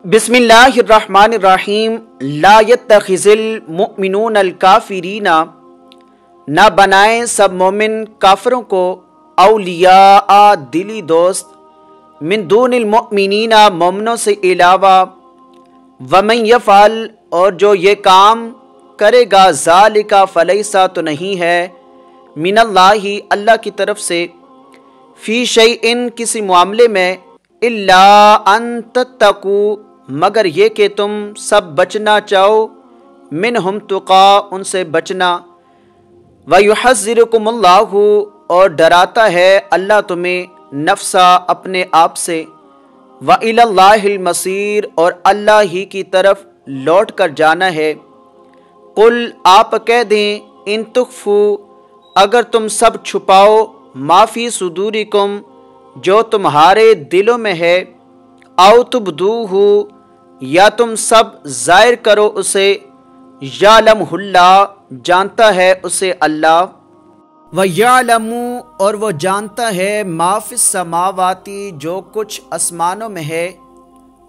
बिस्मिल्लाहिर्रहमानिर्रहीम। ला यत्तखिज़िल मुअमिनून अल-काफ़िरीना, ना बनाएं सब मोमिन काफिरों को औलिया दिली दोस्त, मिन दूनिल मुअमिनीना मोमिनों से अलावा, वमन यफ़अल और जो ये काम करेगा, ज़ालिका फ़लैसा तो नहीं है, मिनल्लाहि अल्लाह की तरफ से, फ़ी शैइन किसी मामले में, इल्ला अन तत्तकू मगर ये कि तुम सब बचना चाहो, मिनहुम तुक़ा उनसे बचना, वयुहज़्ज़िरुकुमुल्लाहु और डराता है अल्लाह तुम्हें, नफ्सा अपने आप से, व इलल्लाहिल मसीर और अल्लाह ही की तरफ लौट कर जाना है। कुल आप कह दें, इन तुख्फू अगर तुम सब छुपाओ, माफ़ी सुदूरिकुम जो तुम्हारे दिलों में है, औ तुब्दूहु या तुम सब ज़ाहिर करो उसे, यालमुहुल्लाह जानता है उसे अल्लाह, व यालमु और वो जानता है, मा फिस समावाती जो कुछ आसमानों में है,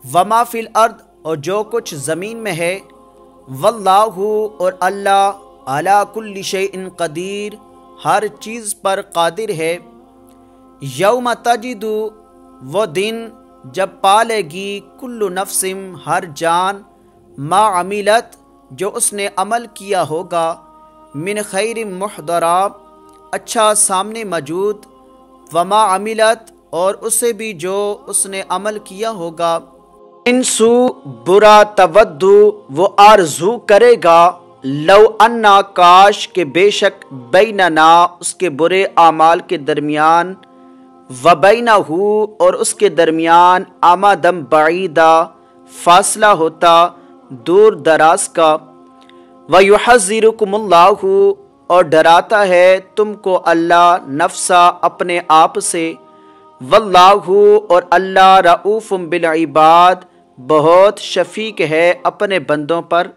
व मा फिल अर्द और जो कुछ ज़मीन में है, वल्लाहु और अल्लाह अला कुल्ली शैइन कदीर हर चीज़ पर कादिर है। यौम तजिदु वो दिन जब पालेगी, कुल्लु नफ्सिम हर जान, मा अमिलत जो उसने अमल किया होगा, मिन खैर मुहदरा अच्छा सामने मौजूद, वमा अमिलत और उसे भी जो उसने अमल किया होगा, इंसू बुरा तवद्दु वो आरजू करेगा, लव अन्ना काश के बेशक बैनना उसके बुरे आमाल के दरमियान, व बैनहू और उसके दरमियान, आमदम बईदा फासला होता दूर दराज का, व युहज़्ज़िरुकुमुल्लाहु और डराता है तुमको अल्लाह, नफ्सा अपने आप से, वल्लाहु और अल्लाह रऊफ़ुम बिल इबाद बहुत शफीक है अपने बंदों पर।